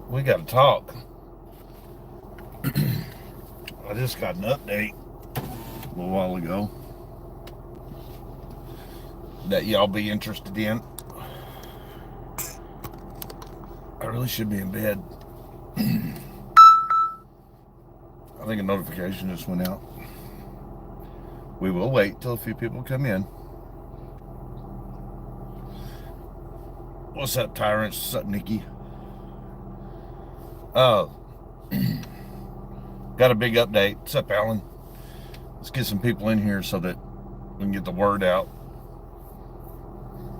We got to talk. I just got an update a little while ago that y'all be interested in. I really should be in bed. I think a notification just went out. We will wait till a few people come in. What's up, Tyrants? What's up, Nikki? Got a big update. What's up, Alan? Let's get some people in here so that we can get the word out.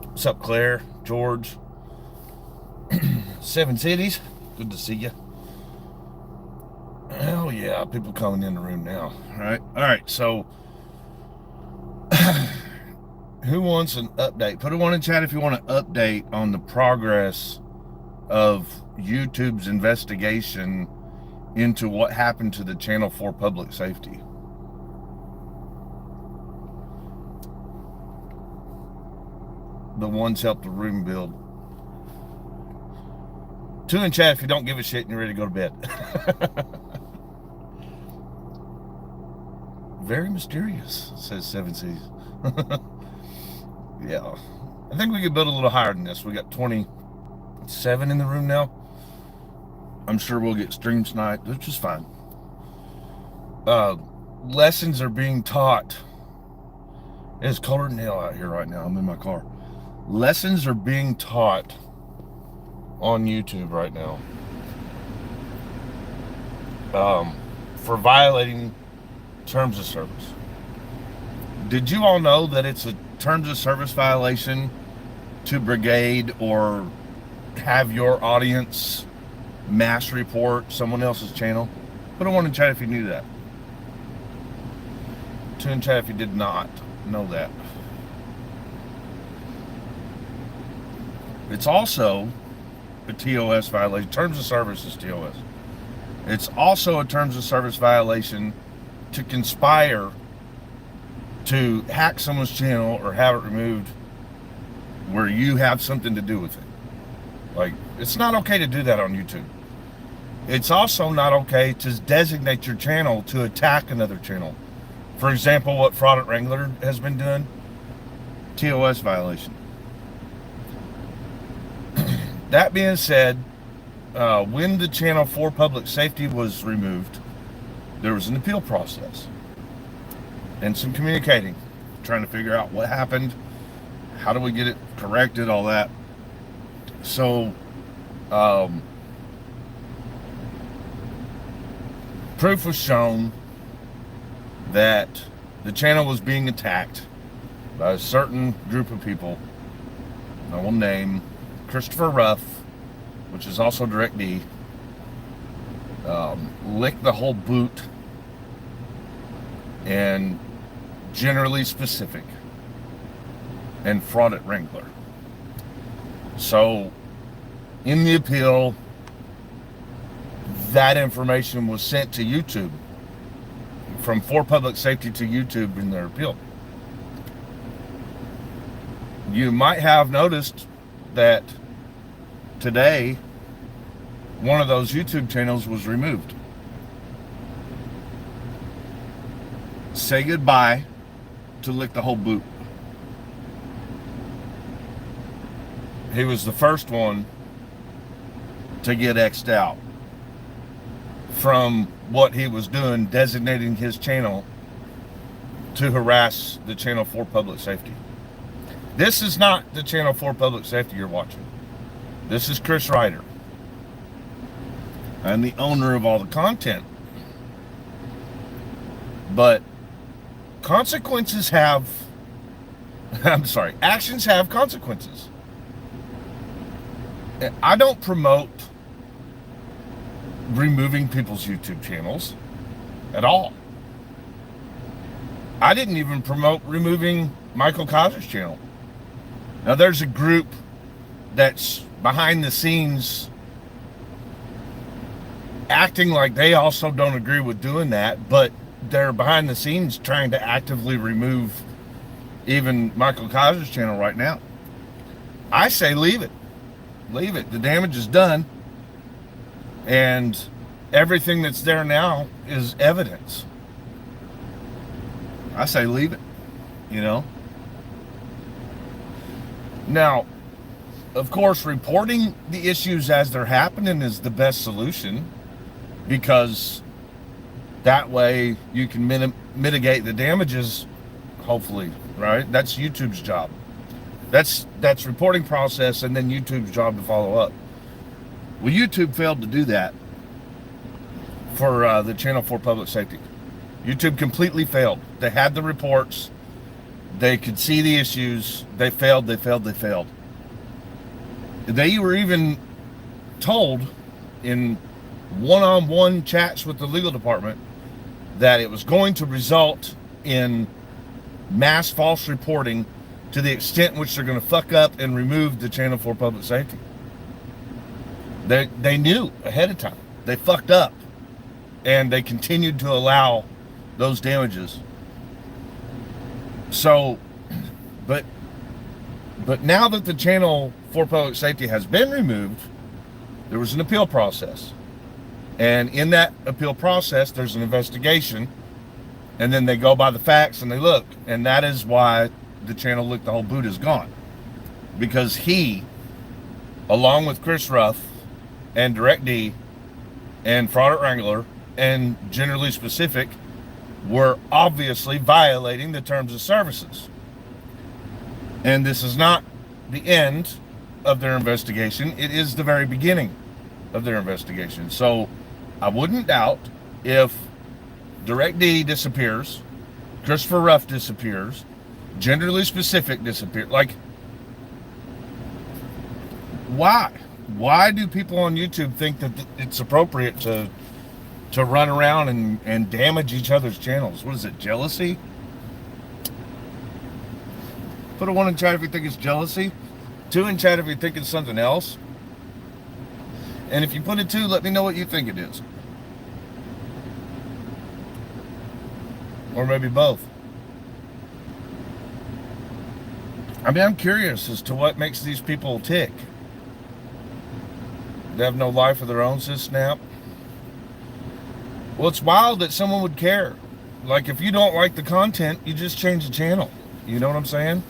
What's up, Claire? George? Seven Cities? Good to see you. Hell yeah, people coming in the room now. All right, so who wants an update? Put a one in chat if you want an update on the progress of YouTube's investigation into what happened to the channel for public safety. The ones helped the room build. Two in chat if you don't give a shit and you're ready to go to bed. Very mysterious, says Seven Seas. Yeah. I think we could build a little higher than this. We got 27 in the room now. I'm sure we'll get streams tonight, which is fine. Lessons are being taught. It's colder than hell out here right now. I'm in my car. Lessons are being taught on YouTube right now for violating terms of service. Did you all know that it's a terms of service violation to brigade or have your audience mass report someone else's channel? Put a one in chat if you knew that. Two in chat if you did not know that. It's also a TOS violation. Terms of service is TOS. It's also a terms of service violation to conspire to hack someone's channel or have it removed where you have something to do with it. Like, it's not okay to do that on YouTube. It's also not okay to designate your channel to attack another channel. For example, what Fraud at Wrangler has been doing, TOS violation. That being said, when the channel for public safety was removed, there was an appeal process and some communicating, trying to figure out what happened, how do we get it corrected, all that. So, proof was shown that the channel was being attacked by a certain group of people. I will name Christopher Ruff, which is also DirectD, Lick the Whole Boot, and Generally Specific, and Fraud at Wrangler. So, in the appeal, that information was sent to YouTube, from For Public Safety to YouTube in their appeal. You might have noticed that today one of those YouTube channels was removed. Say goodbye to Lick the Whole Boot. He was the first one to get X'd out from what he was doing, designating his channel to harass the channel for public safety. This is not the channel for public safety you're watching. This is Chris Reiter. I'm the owner of all the content. But consequences have, actions have consequences. I don't promote removing people's YouTube channels at all. I didn't even promote removing Michael Kaiser's channel. Now there's a group that's behind the scenes acting like they also don't agree with doing that, but they're behind the scenes trying to actively remove even Michael Kaiser's channel right now. I say leave it. Leave it. The damage is done. And everything that's there now is evidence. I say leave it, you know. Now, of course, reporting the issues as they're happening is the best solution, because that way you can mitigate the damages, hopefully, right? That's YouTube's job. That's reporting process, and then YouTube's job to follow up. Well, YouTube failed to do that for the channel for public safety. YouTube completely failed. They had the reports. They could see the issues. They failed. They were even told in one-on-one chats with the legal department that it was going to result in mass false reporting to the extent in which they're going to fuck up and remove the channel for public safety. They knew ahead of time. They fucked up, and they continued to allow those damages. So, but now that the channel for public safety has been removed, there was an appeal process. And in that appeal process, there's an investigation, and then they go by the facts and they look. And that is why the channel Lick the Whole Boot is gone. Because he, along with Chris Ruff and Direct D and Fraud at Wrangler and Generally Specific, were obviously violating the terms of services. And this is not the end of their investigation. It is the very beginning of their investigation. So I wouldn't doubt if Direct D disappears, Christopher Ruff disappears, Generally Specific disappears. Like, why? Why do people on YouTube think that it's appropriate to run around and damage each other's channels? What is it, jealousy? Put a 1 in chat if you think it's jealousy. 2 in chat if you think it's something else. And if you put a 2, let me know what you think it is. Or maybe both. I mean, I'm curious as to what makes these people tick. They have no life of their own, says Snap. Well, it's wild that someone would care. Like, if you don't like the content, you just change the channel. You know what I'm saying?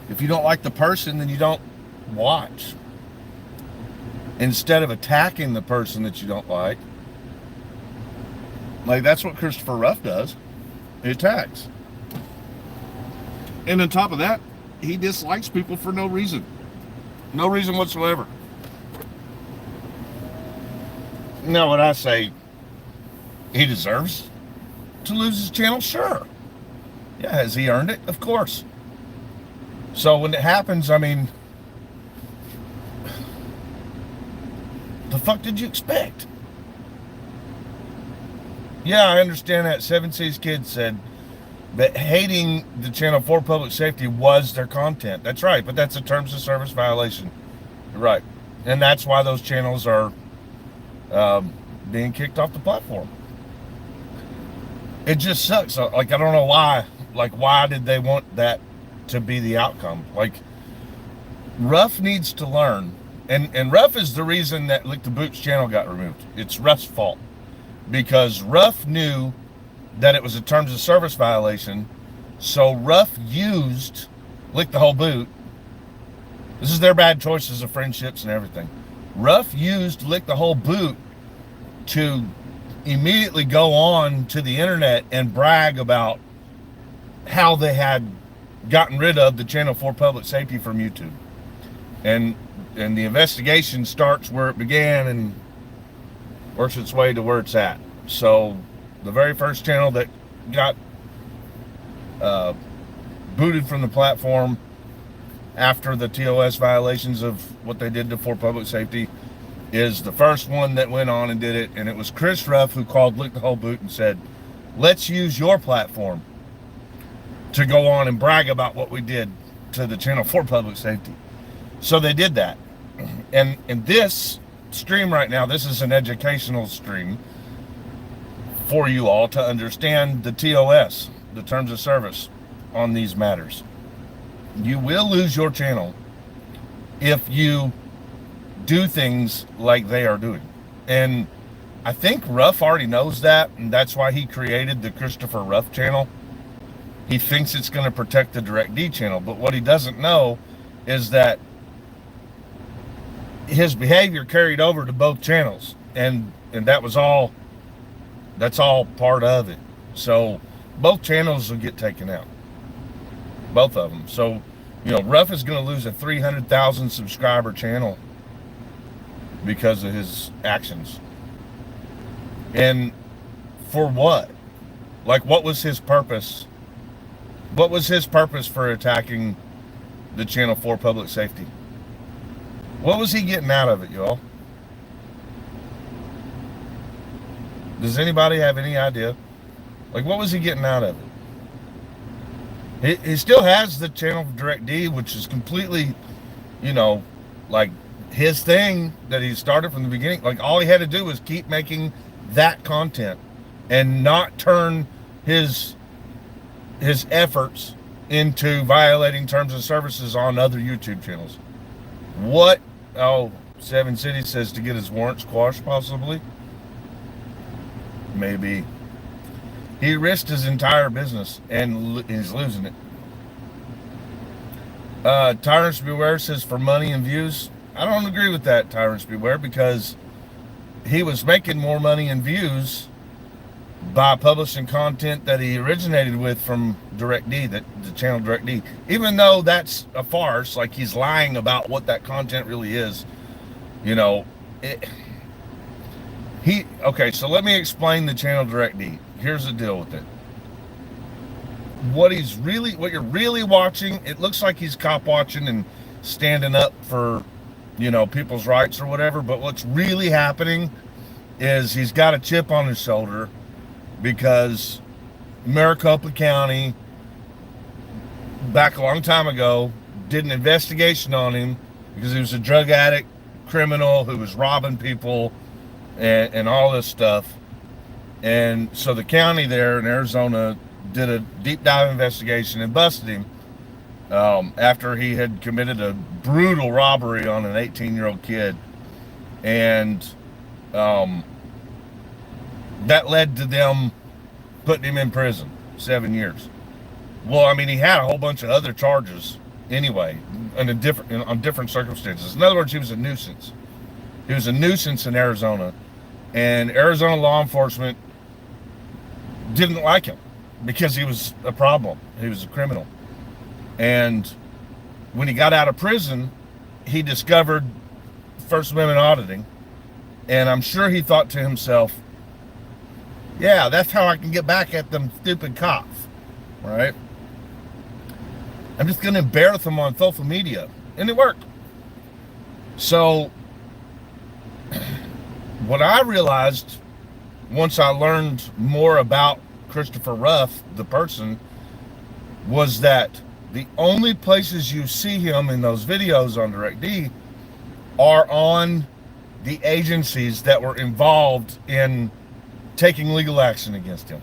If you don't like the person, then you don't watch. Instead of attacking the person that you don't like. Like, that's what Christopher Ruff does. He attacks. And on top of that, he dislikes people for no reason. No reason whatsoever. Now, when I say he deserves to lose his channel, sure. Yeah, has he earned it? Of course. So when it happens, I mean, the fuck did you expect? Yeah, I understand that. 7C's kid said that hating the channel for public safety was their content. That's right, but that's a terms of service violation. You're right. And that's why those channels are being kicked off the platform. It just sucks. Like, I don't know why. Like, why did they want that to be the outcome? Like, Ruff needs to learn. And Ruff is the reason that Lick the Boot's channel got removed. It's Ruff's fault. Because Ruff knew that it was a terms of service violation. So Ruff used Lick the Whole Boot. This is their bad choices of friendships and everything. Ruff used Lick the Whole Boot to immediately go on to the internet and brag about how they had gotten rid of the channel for public safety from YouTube. And the investigation starts where it began and works its way to where it's at. So the very first channel that got booted from the platform after the TOS violations of what they did to for public safety is the first one that went on and did it. And it was Chris Ruff who called Lick the Whole Boot and said, let's use your platform to go on and brag about what we did to the channel for public safety. So they did that. And in this stream right now, this is an educational stream for you all to understand the TOS, the terms of service on these matters. You will lose your channel if you do things like they are doing. And I think Ruff already knows that, and that's why he created the Christopher Ruff channel. He thinks it's going to protect the Direct D channel, but what he doesn't know is that his behavior carried over to both channels, and that's all part of it. So both channels will get taken out, both of them. So, you know, Ruff is going to lose a 300,000 subscriber channel because of his actions. And for what? Like, what was his purpose? What was his purpose for attacking the channel for public safety? What was he getting out of it, y'all? Does anybody have any idea? Like, what was he getting out of it? He still has the channel for Direct D, which is completely, you know, like his thing that he started from the beginning. Like, all he had to do was keep making that content and not turn his efforts into violating terms of services on other YouTube channels. What? Oh, Seven City says to get his warrant squashed, possibly. Maybe. He risked his entire business and he's losing it. Tyrants Beware says for money and views. I don't agree with that, Tyrants Beware, because he was making more money and views by publishing content that he originated with from Direct D, the channel Direct D. Even though that's a farce, like he's lying about what that content really is, you know. Okay, so let me explain the channel Direct D. Here's the deal with it. What you're really watching, it looks like he's cop watching and standing up for, you know, people's rights or whatever, but what's really happening is he's got a chip on his shoulder because Maricopa County, back a long time ago, did an investigation on him because he was a drug addict, criminal who was robbing people and all this stuff. And so the county there in Arizona did a deep dive investigation and busted him after he had committed a brutal robbery on an 18-year-old kid. And that led to them putting him in prison 7 years. Well, I mean, he had a whole bunch of other charges anyway, on different circumstances. In other words, he was a nuisance. He was a nuisance in Arizona, and Arizona law enforcement didn't like him because he was a problem. He was a criminal. And when he got out of prison, he discovered First Amendment auditing, and I'm sure he thought to himself, yeah, that's how I can get back at them stupid cops, right? I'm just going to embarrass them on social media. And it worked. So what I realized once I learned more about Christopher Ruff, the person, was that the only places you see him in those videos on Direct D are on the agencies that were involved in taking legal action against him.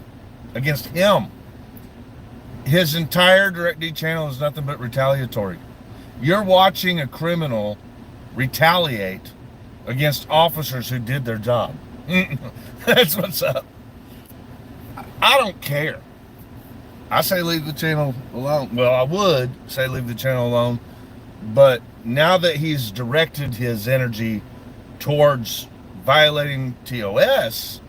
His entire Direct D channel is nothing but retaliatory. You're watching a criminal retaliate against officers who did their job. That's what's up. I don't care. I say leave the channel alone. Well, I would say leave the channel alone, but now that he's directed his energy towards violating TOS,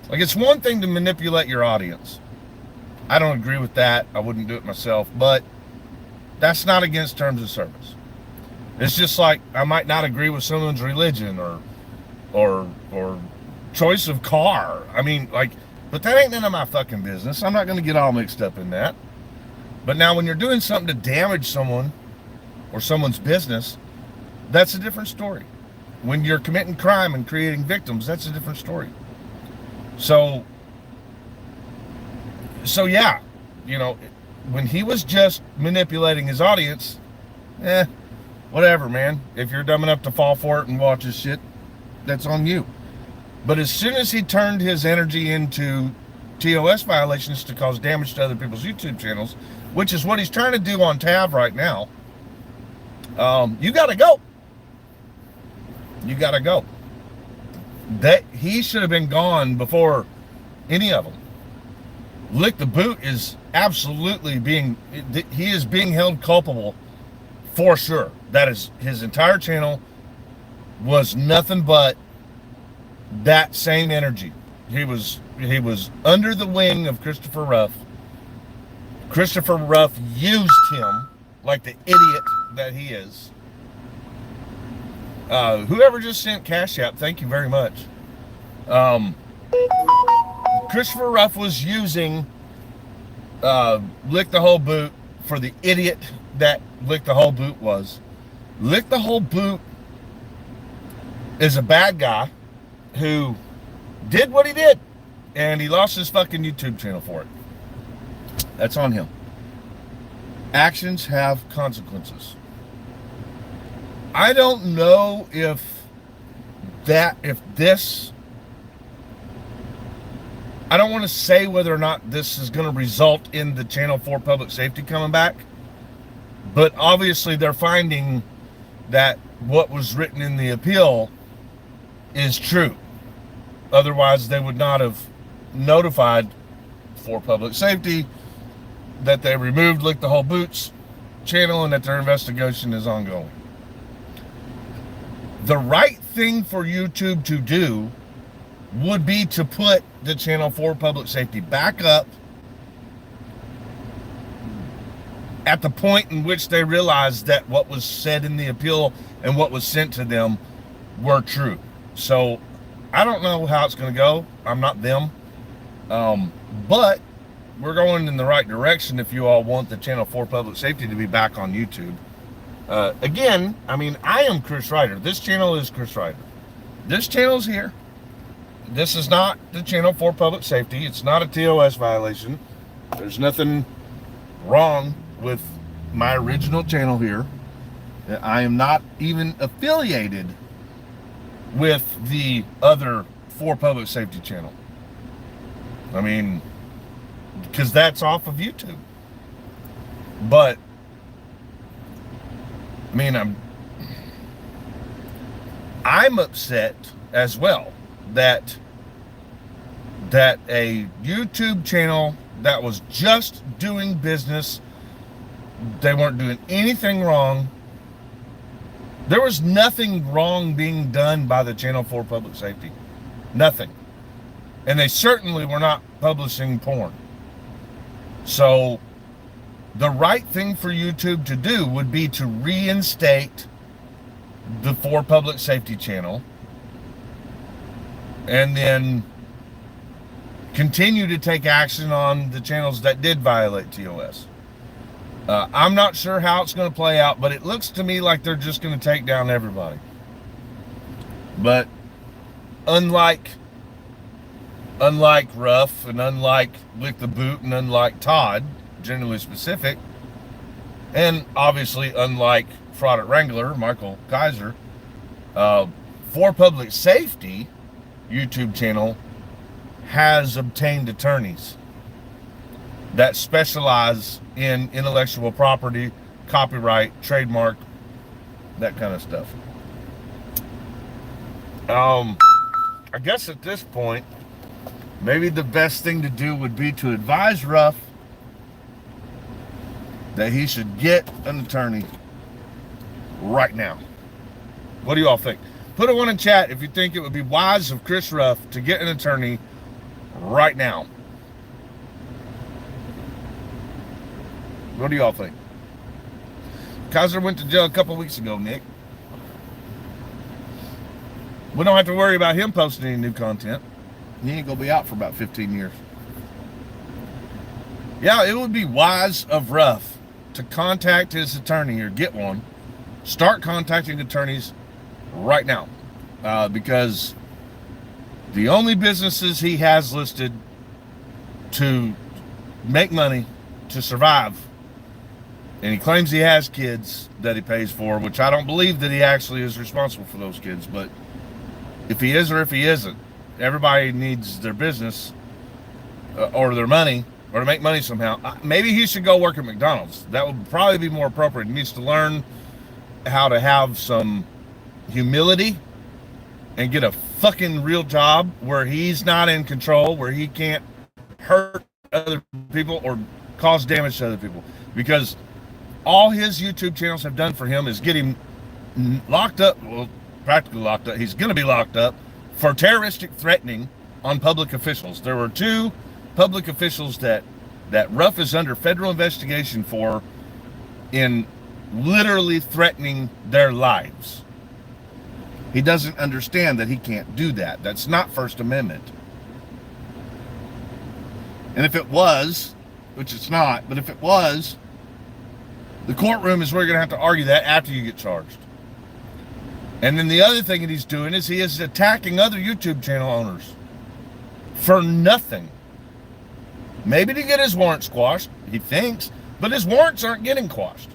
like, it's one thing to manipulate your audience. I don't agree with that. I wouldn't do it myself, but that's not against terms of service. It's just like I might not agree with someone's religion or choice of car. I mean, like, but that ain't none of my fucking business. I'm not going to get all mixed up in that. But now when you're doing something to damage someone or someone's business, that's a different story. When you're committing crime and creating victims, that's a different story. So yeah, you know, when he was just manipulating his audience, whatever, man. If you're dumb enough to fall for it and watch his shit, that's on you. But as soon as he turned his energy into TOS violations to cause damage to other people's YouTube channels, which is what he's trying to do on TAV right now, you gotta go. You gotta go. That he should have been gone before any of them. Lick the Boot is absolutely he is being held culpable for sure. That is, his entire channel was nothing but that same energy. He was under the wing of Christopher Ruff. Christopher Ruff used him like the idiot that he is. Whoever just sent Cash App, thank you very much. Christopher Ruff was using Lick the Whole Boot for the idiot that Lick the Whole Boot was. Lick the Whole Boot is a bad guy who did what he did, and he lost his fucking YouTube channel for it. That's on him. Actions have consequences. I don't know if this, I don't want to say whether or not this is going to result in the Channel 4 public safety coming back, but obviously they're finding that what was written in the appeal is true. Otherwise, they would not have notified for public safety that they removed Lick the Whole Boots channel and that their investigation is ongoing. The right thing for YouTube to do would be to put the Channel 4 public safety back up at the point in which they realized that what was said in the appeal and what was sent to them were true. So I don't know how it's going to go. I'm not them. But we're going in the right direction if you all want the Channel 4 public safety to be back on YouTube. Again, I mean, I am Chris Reiter. This channel is Chris Reiter. This channel's here. This is not the Channel 4 public safety. It's not a TOS violation. There's nothing wrong with my original channel here. I am not even affiliated with the other 4 public safety channel. I mean, because that's off of YouTube. But I mean, I'm upset as well that a YouTube channel that was just doing business, they weren't doing anything wrong. There was nothing wrong being done by the Channel 4 public safety. Nothing. And they certainly were not publishing porn. So the right thing for YouTube to do would be to reinstate the 4 public safety channel and then continue to take action on the channels that did violate TOS. I'm not sure how it's going to play out, but it looks to me like they're just going to take down everybody. But unlike Ruff and unlike Lick the Boot and unlike Todd, generally specific, and obviously unlike Fraud at Wrangler, Michael Kaiser, for public safety, YouTube channel has obtained attorneys that specialize in intellectual property, copyright, trademark, that kind of stuff. I guess at this point, maybe the best thing to do would be to advise Ruff that he should get an attorney right now. What do you all think? Put a 1 in chat if you think it would be wise of Chris Ruff to get an attorney right now. What do y'all think? Kaiser went to jail a couple weeks ago, Nick. We don't have to worry about him posting any new content. He ain't gonna be out for about 15 years. Yeah, it would be wise of Ruff to contact his attorney or get one. Start contacting attorneys right now. Because the only businesses he has listed to make money, to survive, and he claims he has kids that he pays for, which I don't believe that he actually is responsible for those kids, but if he is or if he isn't, everybody needs their business or their money or to make money somehow. Maybe he should go work at McDonald's. That would probably be more appropriate. He needs to learn how to have some humility and get a fucking real job where he's not in control, where he can't hurt other people or cause damage to other people. Because all his YouTube channels have done for him is get him locked up, well, practically locked up. He's going to be locked up for terroristic threatening on public officials. There were 2 public officials that Ruff is under federal investigation for in literally threatening their lives. He doesn't understand that he can't do that. That's not First Amendment. And if it was, which it's not, but if it was, the courtroom is where you're going to have to argue that after you get charged. And then the other thing that he's doing is he is attacking other YouTube channel owners for nothing. Maybe to get his warrant squashed, he thinks, but his warrants aren't getting quashed.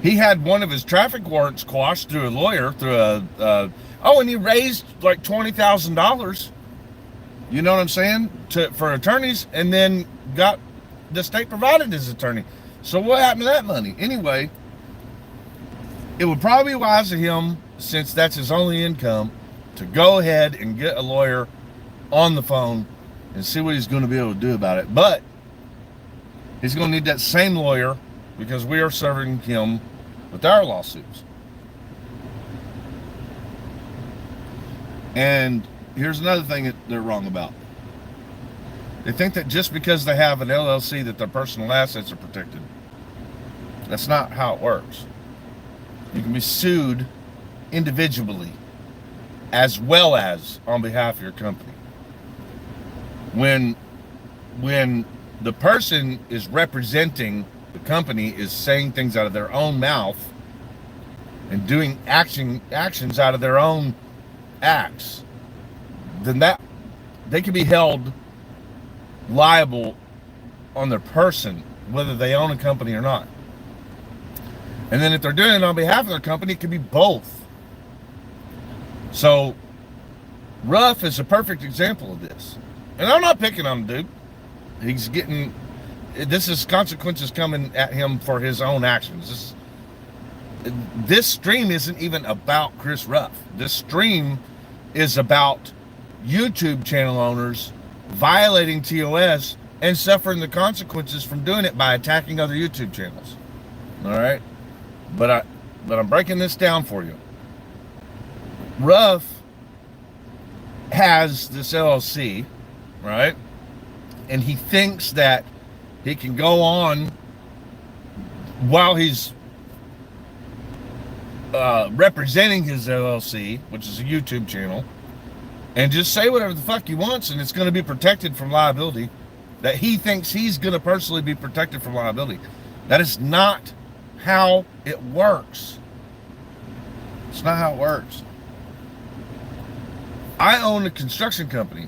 He had one of his traffic warrants quashed through a lawyer, and he raised like $20,000, you know what I'm saying, for attorneys, and then got the state provided his attorney. So what happened to that money? Anyway, it would probably be wise of him, since that's his only income, to go ahead and get a lawyer on the phone and see what he's going to be able to do about it. But he's going to need that same lawyer because we are serving him with our lawsuits. And here's another thing that they're wrong about. They think that just because they have an LLC that their personal assets are protected. That's not how it works. You can be sued individually as well as on behalf of your company. When the person is representing the company, is saying things out of their own mouth and doing actions out of their own acts, then that they can be held liable on their person, whether they own a company or not. And then if they're doing it on behalf of their company, it could be both. So Ruff is a perfect example of this. And I'm not picking on the dude. He's getting, this is consequences coming at him for his own actions. This stream isn't even about Chris Ruff. This stream is about YouTube channel owners violating TOS and suffering the consequences from doing it by attacking other YouTube channels. All right? But I'm breaking this down for you. Ruff has this LLC, right? And he thinks that he can go on while he's representing his LLC, which is a YouTube channel, and just say whatever the fuck he wants, and it's going to be protected from liability. That he thinks he's going to personally be protected from liability. That is not how it works. It's not how it works. I own a construction company,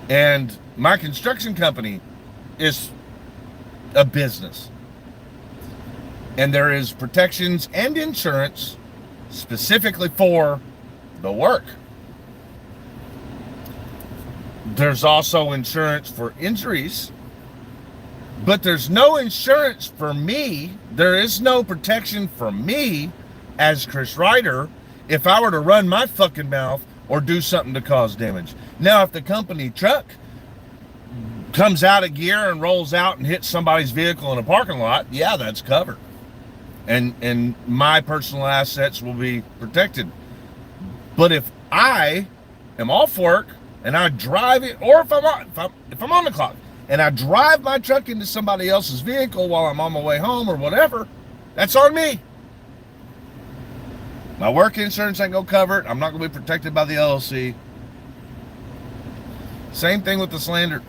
and my construction company is a business, and there is protections and insurance specifically for the work. There's also insurance for injuries, but there's no insurance for me. There is no protection for me as Chris Reiter if I were to run my fucking mouth or do something to cause damage. Now, if the company truck comes out of gear and rolls out and hits somebody's vehicle in a parking lot, yeah, that's covered. And my personal assets will be protected. But if I am off work and I drive it, or if I'm on the clock and I drive my truck into somebody else's vehicle while I'm on my way home or whatever, that's on me. My work insurance ain't gonna cover it. I'm not gonna be protected by the LLC. Same thing with the slander.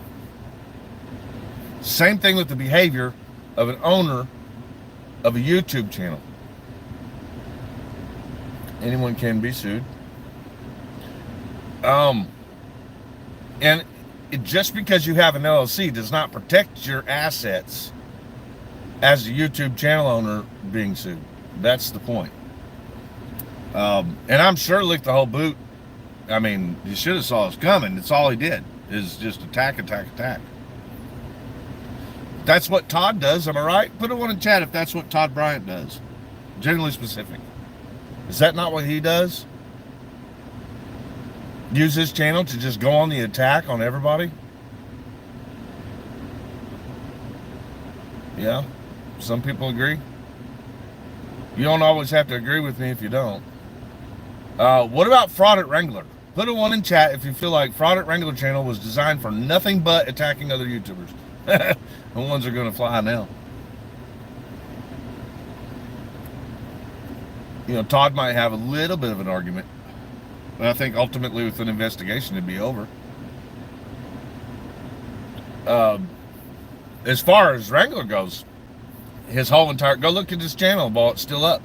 Same thing with the behavior of an owner of a YouTube channel. Anyone can be sued. And just because you have an LLC does not protect your assets as a YouTube channel owner being sued. That's the point. And I'm sure licked the whole boot. I mean, you should have saw us coming. That's all he did, is just attack. That's what Todd does, am I right? Put a one in chat if that's what Todd Bryant does. Generally specific. Is that not what he does? Use his channel to just go on the attack on everybody? Yeah, some people agree. You don't always have to agree with me if you don't. What about Fraud at Wrangler? Put a 1 in chat if you feel like Fraud at Wrangler channel was designed for nothing but attacking other YouTubers. The ones are going to fly now. You know, Todd might have a little bit of an argument, but I think ultimately with an investigation it'd be over. As far as Wrangler goes, his whole entire, go look at his channel while it's still up.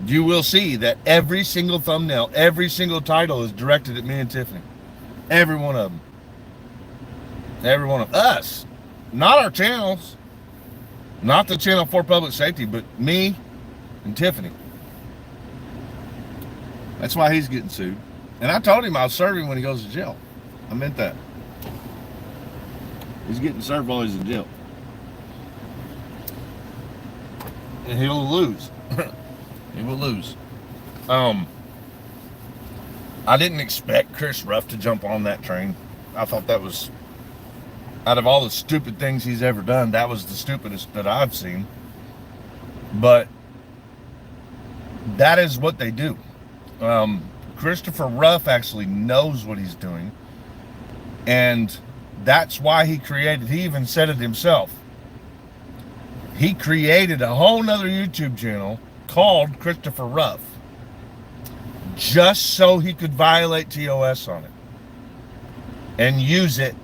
You will see that every single thumbnail, every single title is directed at me and Tiffany. Every one of them. Every one of us. Not our channels. Not the channel for public safety, but me and Tiffany. That's why he's getting sued. And I told him I'll serve him when he goes to jail. I meant that. He's getting served while he's in jail. And he'll lose. He will lose. I didn't expect Chris Ruff to jump on that train. I thought that was, out of all the stupid things he's ever done, that was the stupidest that I've seen. But that is what they do. Christopher Ruff actually knows what he's doing. And that's why he even said it himself. He created a whole nother YouTube channel called Christopher Ruff just so he could violate TOS on it and use it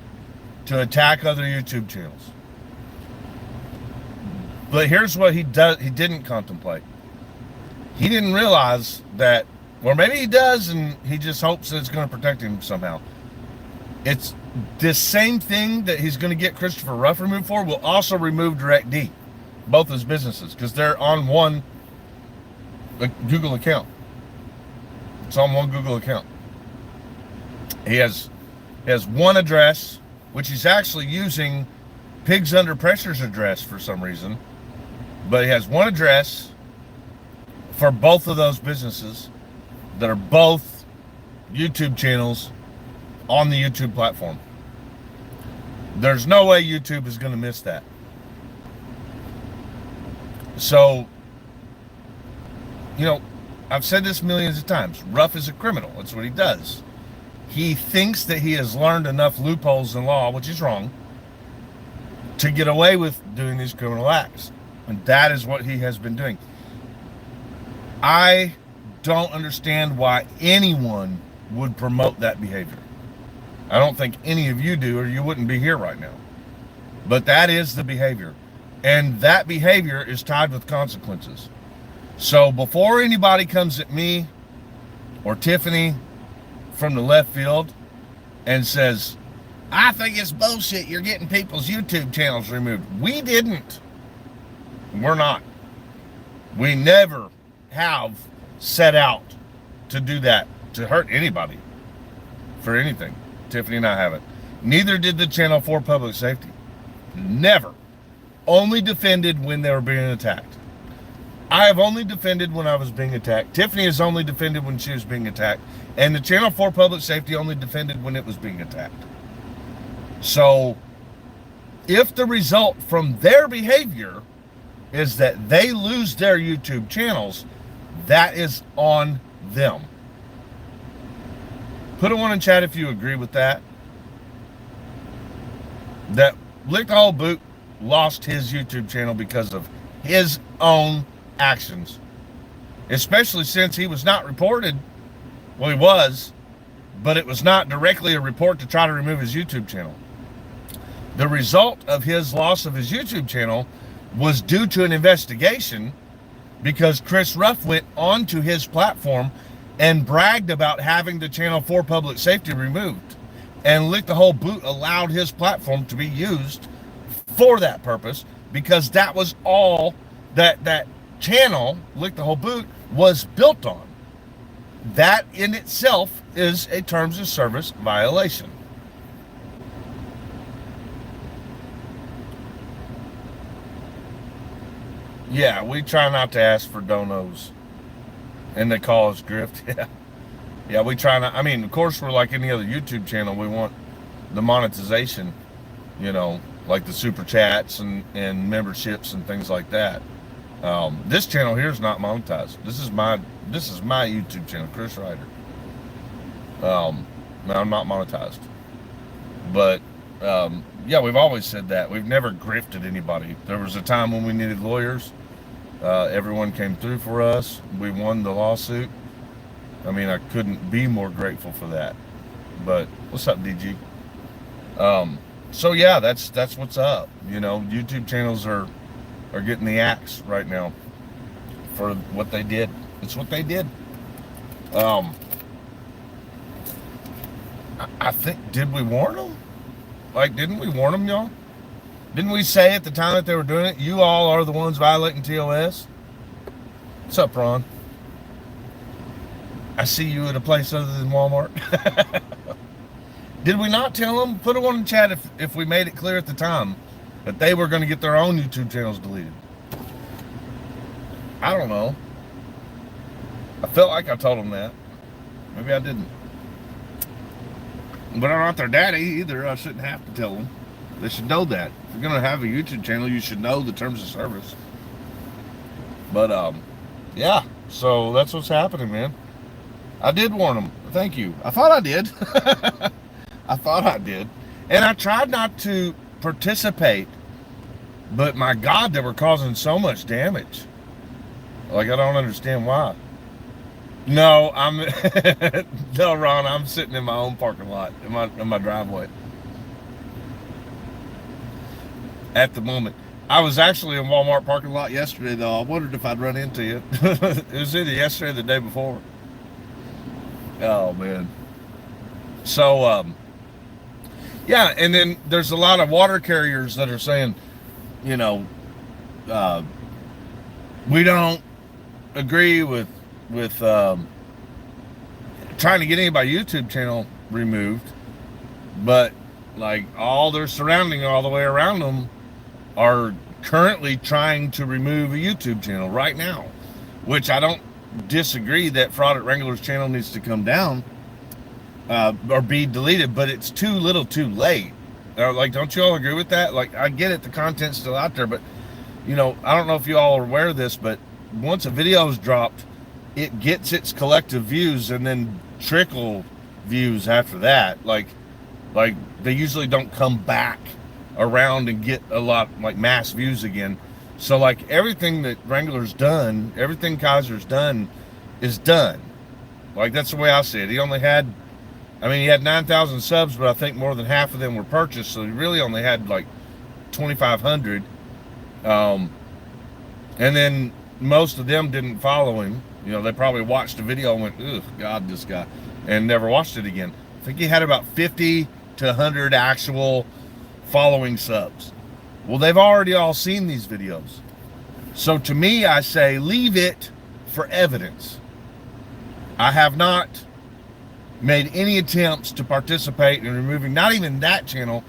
to attack other YouTube channels. But here's what he didn't contemplate. He didn't realize that, or maybe he does and he just hopes that it's going to protect him somehow. It's the same thing that he's going to get Christopher Ruff removed for will also remove DirectD, both his businesses, because they're on one Google account. It's on one Google account. He has one address, which he's actually using Pigs Under Pressure's address for some reason. But he has one address for both of those businesses that are both YouTube channels on the YouTube platform. There's no way YouTube is going to miss that. So, you know, I've said this millions of times. Ruff is a criminal. That's what he does. He thinks that he has learned enough loopholes in law, which is wrong, to get away with doing these criminal acts. And that is what he has been doing. I don't understand why anyone would promote that behavior. I don't think any of you do, or you wouldn't be here right now. But that is the behavior. And that behavior is tied with consequences. So before anybody comes at me or Tiffany from the left field and says, I think it's bullshit, you're getting people's YouTube channels removed. We didn't. We're not. We never have set out to do that, to hurt anybody for anything. Tiffany and I haven't. Neither did the channel for public safety. Never. Only defended when they were being attacked. I have only defended when I was being attacked. Tiffany has only defended when she was being attacked. And the channel for public safety only defended when it was being attacked. So, if the result from their behavior is that they lose their YouTube channels, that is on them. Put a 1 in chat if you agree with that. That Lick the Whole Boot lost his YouTube channel because of his own actions. Especially since he was not reported. Well, he was, but it was not directly a report to try to remove his YouTube channel. The result of his loss of his YouTube channel was due to an investigation because Chris Ruff went onto his platform and bragged about having the channel for public safety removed. And Lick the Whole Boot allowed his platform to be used for that purpose because that was all that channel, Lick the Whole Boot, was built on. That in itself is a terms of service violation. Yeah, we try not to ask for donos. And they call us grift. Yeah. Yeah, we try not, I mean, of course, we're like any other YouTube channel. We want the monetization, you know, like the super chats and memberships and things like that. This channel here is not monetized. This is my YouTube channel, Chris Reiter. No, I'm not monetized. But yeah, we've always said that. We've never grifted anybody. There was a time when we needed lawyers. Everyone came through for us. We won the lawsuit. I mean, I couldn't be more grateful for that. But what's up, DG? So yeah, that's what's up. You know, YouTube channels are getting the axe right now for what they did. It's what they did. I think, did we warn them? Like, didn't we warn them, y'all? Didn't we say at the time that they were doing it, you all are the ones violating TOS? What's up, Ron? I see you at a place other than Walmart. Did we not tell them? Put a one in the chat if we made it clear at the time that they were going to get their own YouTube channels deleted. I don't know. I felt like I told them that. Maybe I didn't. But I'm not their daddy either. I shouldn't have to tell them. They should know that. If you're going to have a YouTube channel, you should know the terms of service. But, yeah. So that's what's happening, man. I did warn them. Thank you. I thought I did. I thought I did. And I tried not to participate. But my God, they were causing so much damage. Like, I don't understand why. No, no, Ron, I'm sitting in my own parking lot, in my driveway. At the moment. I was actually in Walmart parking lot yesterday, though. I wondered if I'd run into you. It was either yesterday or the day before. Oh, man. So, yeah, and then there's a lot of water carriers that are saying, you know, we don't agree with trying to get anybody's YouTube channel removed, but like all their surrounding all the way around them are currently trying to remove a YouTube channel right now, which I don't disagree that Fraud at Wrangler's channel needs to come down or be deleted, but it's too little too late. Like, don't you all agree with that? Like, I get it, the content's still out there, but you know, I don't know if you all are aware of this, but once a video is dropped, it gets its collective views and then trickle views after that. Like they usually don't come back around and get a lot, like mass views again. So like everything that Wrangler's done, everything Kaiser's done is done. Like, that's the way I see it. He only had, I mean, he had 9,000 subs, but I think more than half of them were purchased. So he really only had like 2,500. And then most of them didn't follow him. You know, they probably watched the video and went, ugh, God, this guy, and never watched it again. I think he had about 50 to 100 actual following subs. Well, they've already all seen these videos. So to me, I say, leave it for evidence. I have not made any attempts to participate in removing, not even that channel.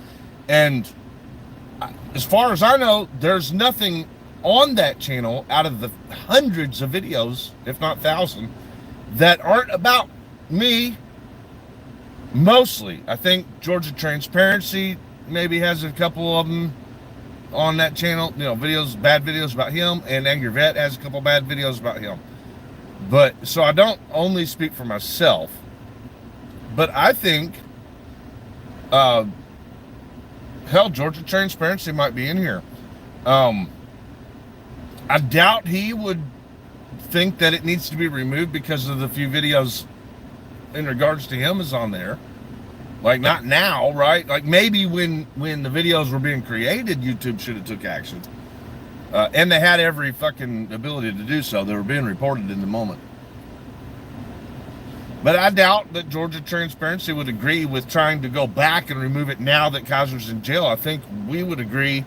And as far as I know, there's nothing on that channel out of the hundreds of videos, if not thousands, that aren't about me. Mostly, I think Georgia Transparency maybe has a couple of them on that channel, you know, videos, bad videos about him, and Angry Vet has a couple bad videos about him. But so I don't only speak for myself, but I think hell, Georgia Transparency might be in here. I doubt he would think that it needs to be removed because of the few videos in regards to him is on there. Like, not now, right? Like, maybe when the videos were being created, YouTube should have took action. And they had every fucking ability to do so. They were being reported in the moment. But I doubt that Georgia Transparency would agree with trying to go back and remove it now that Kaiser's in jail. I think we would agree,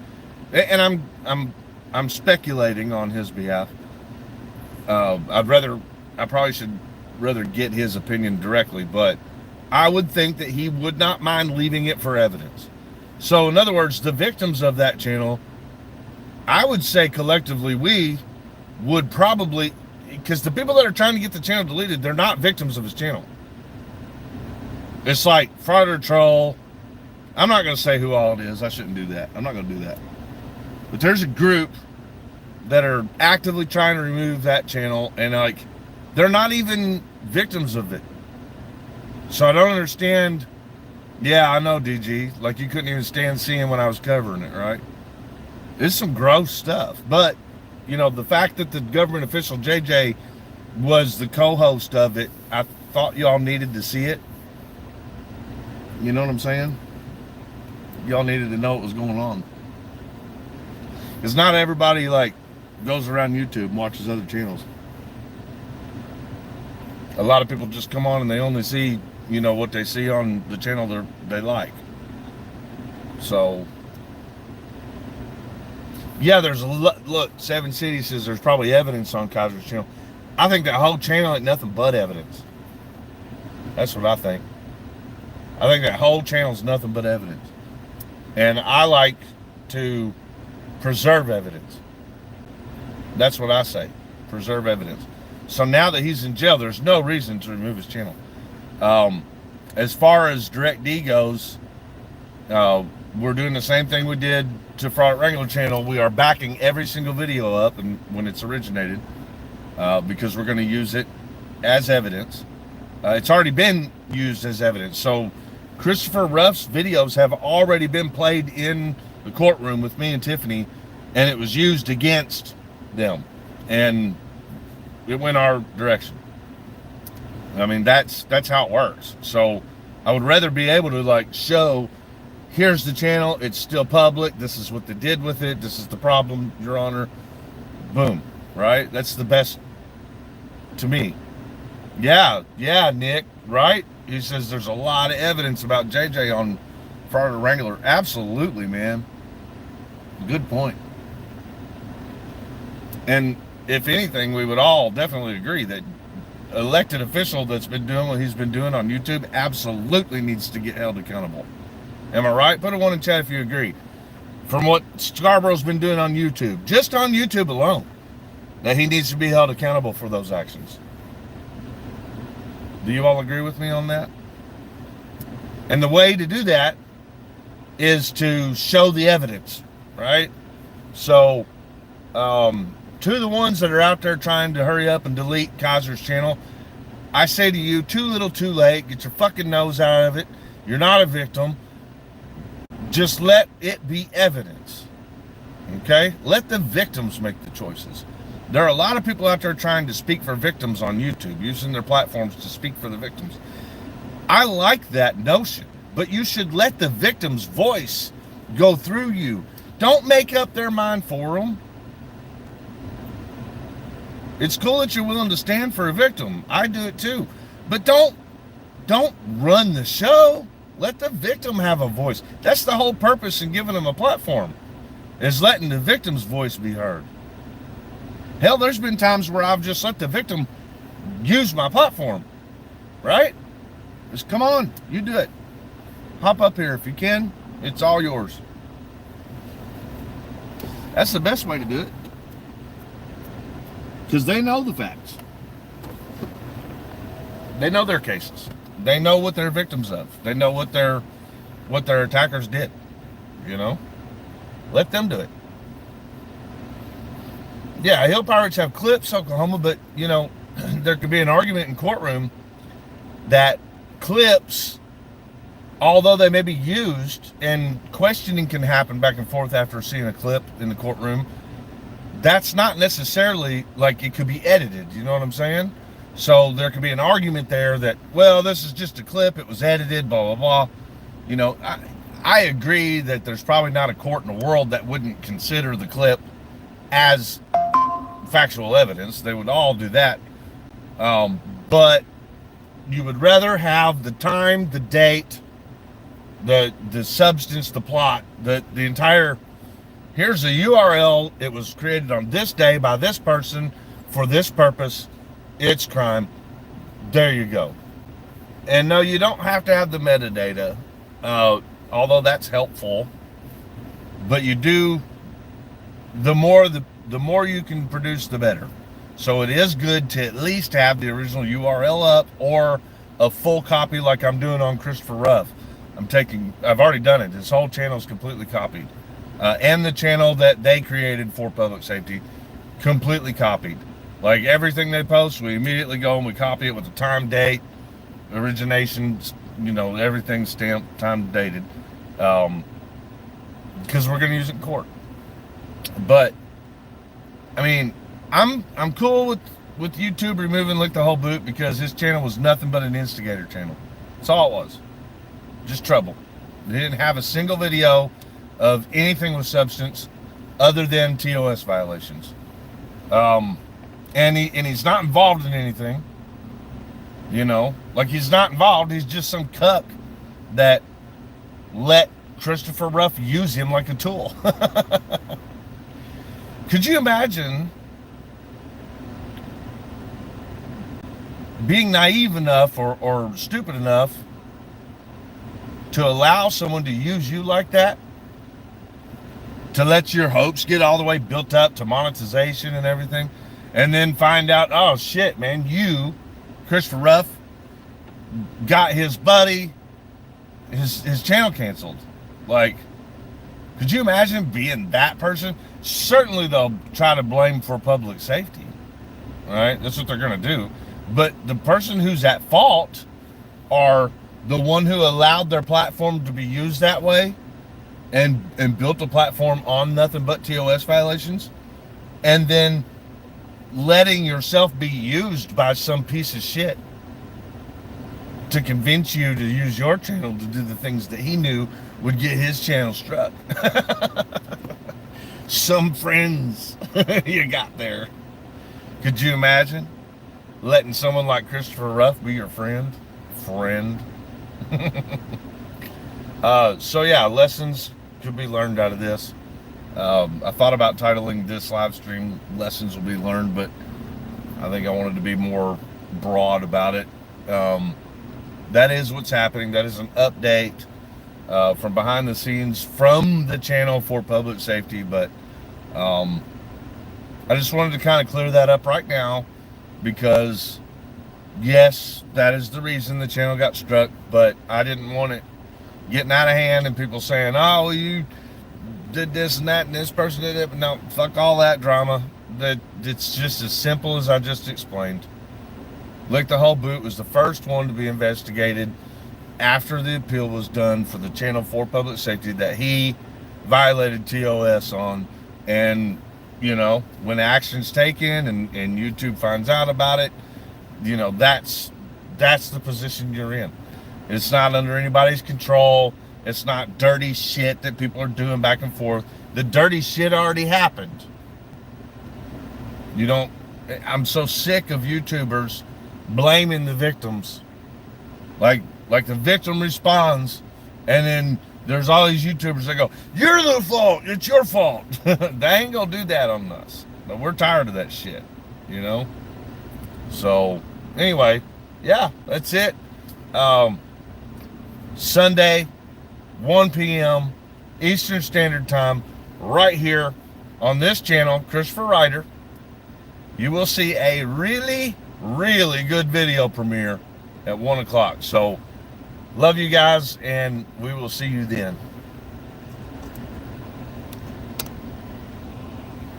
and I'm speculating on his behalf. I probably should rather get his opinion directly, but I would think that he would not mind leaving it for evidence. So in other words, the victims of that channel, I would say collectively we would probably, because the people that are trying to get the channel deleted, they're not victims of his channel. It's like fraud or troll. I'm not going to say who all it is. I shouldn't do that. I'm not going to do that. But there's a group that are actively trying to remove that channel, and like, they're not even victims of it. So I don't understand. Yeah, I know, DG. Like, you couldn't even stand seeing when I was covering it, right? It's some gross stuff. But, you know, the fact that the government official, JJ, was the co-host of it, I thought y'all needed to see it. You know what I'm saying? Y'all needed to know what was going on. Because not everybody, like, goes around YouTube and watches other channels. A lot of people just come on and they only see, you know, what they see on the channel they like. So, yeah, there's a look, Seven Cities says there's probably evidence on Kaiser's channel. I think that whole channel ain't nothing but evidence. That's what I think. I think that whole channel's nothing but evidence. And I like to preserve evidence. That's what I say. Preserve evidence. So now that he's in jail, there's no reason to remove his channel. As far as DirectD goes, we're doing the same thing we did to Fraud Wrangler channel. We are backing every single video up and when it's originated, because we're going to use it as evidence. It's already been used as evidence. So Christopher Ruff's videos have already been played in the courtroom with me and Tiffany, and it was used against them, and it went our direction. I mean, that's how it works. So I would rather be able to, like, show, here's the channel, it's still public, this is what they did with it, this is the problem, Your Honor, boom, right? That's the best to me. Yeah, Nick, right? He says there's a lot of evidence about JJ on Fraud Wrangler. Absolutely, man. Good point. And if anything, we would all definitely agree that elected official that's been doing what he's been doing on YouTube absolutely needs to get held accountable. Am I right? Put a 1 in chat if you agree. From what Scarborough's been doing on YouTube, just on YouTube alone, that he needs to be held accountable for those actions. Do you all agree with me on that? And the way to do that is to show the evidence, right? So, to the ones that are out there trying to hurry up and delete Kaiser's channel, I say to you, too little, too late. Get your fucking nose out of it. You're not a victim. Just let it be evidence, okay? Let the victims make the choices. There are a lot of people out there trying to speak for victims on YouTube, using their platforms to speak for the victims. I like that notion, but you should let the victim's voice go through you. Don't make up their mind for them. It's cool that you're willing to stand for a victim. I do it too. But don't run the show. Let the victim have a voice. That's the whole purpose in giving them a platform, is letting the victim's voice be heard. Hell, there's been times where I've just let the victim use my platform, right? Just come on, you do it. Hop up here if you can. It's all yours. That's the best way to do it, because they know the facts. They know their cases. They know what they're victims of. They know what their attackers did. You know, let them do it. Yeah, Hill Pirates have clips, Oklahoma, but you know, there could be an argument in courtroom that clips, although they may be used, and questioning can happen back and forth after seeing a clip in the courtroom, that's not necessarily like it could be edited. You know what I'm saying? So there could be an argument there that, well, this is just a clip, it was edited, blah, blah, blah. You know, I agree that there's probably not a court in the world that wouldn't consider the clip as factual evidence. They would all do that. But you would rather have the time, the date, the substance, the plot, the entire, here's a URL, it was created on this day by this person for this purpose, it's crime, there you go. And no, you don't have to have the metadata, although that's helpful, but you do, the more you can produce, the better. So it is good to at least have the original URL up, or a full copy like I'm doing on Christopher Ruff. I've already done it. This whole channel is completely copied. And the channel that they created for public safety, completely copied. Like everything they post, we immediately go and we copy it with the time, date, origination, everything stamped, time dated. Because we're going to use it in court. But, I mean, I'm cool with YouTube removing Lick the Whole Boot, because his channel was nothing but an instigator channel. That's all it was. Just trouble. They didn't have a single video of anything with substance other than TOS violations. And he's not involved in anything. Like, he's not involved. He's just some cuck that let Christopher Ruff use him like a tool. Could you imagine being naive enough or stupid enough to allow someone to use you like that? To let your hopes get all the way built up to monetization and everything, and then find out, oh shit, man, Christopher Ruff, got his buddy, his channel canceled. Like, could you imagine being that person? Certainly they'll try to blame for public safety. All right, that's what they're gonna do. But the person who's at fault are the one who allowed their platform to be used that way, and built a platform on nothing but TOS violations, and then letting yourself be used by some piece of shit to convince you to use your channel to do the things that he knew would get his channel struck. Some friends you got there. Could you imagine letting someone like Christopher Ruff be your friend? So yeah, lessons could be learned out of this. I thought about titling this live stream "Lessons Will Be Learned," but I think I wanted to be more broad about it. That is what's happening. That is an update from behind the scenes from the channel for public safety. But I just wanted to kind of clear that up right now, because yes, that is the reason the channel got struck, but I didn't want it getting out of hand and people saying, oh, well, you did this and that and this person did it. But no, fuck all that drama. It's just as simple as I just explained. Lick the Whole Boot was the first one to be investigated after the appeal was done for the channel for public safety that he violated TOS on. And when action's taken and YouTube finds out about it, that's the position you're in. It's not under anybody's control. It's not dirty shit that people are doing back and forth. The dirty shit already happened. I'm so sick of YouTubers blaming the victims. Like the victim responds, and then there's all these YouTubers that go, you're the fault, it's your fault. They ain't gonna do that on us. But we're tired of that shit, So anyway, yeah, that's it. Sunday, 1 p.m. Eastern Standard Time, right here on this channel, Christopher Reiter. You will see a really, really good video premiere at 1 o'clock. So, love you guys, and we will see you then.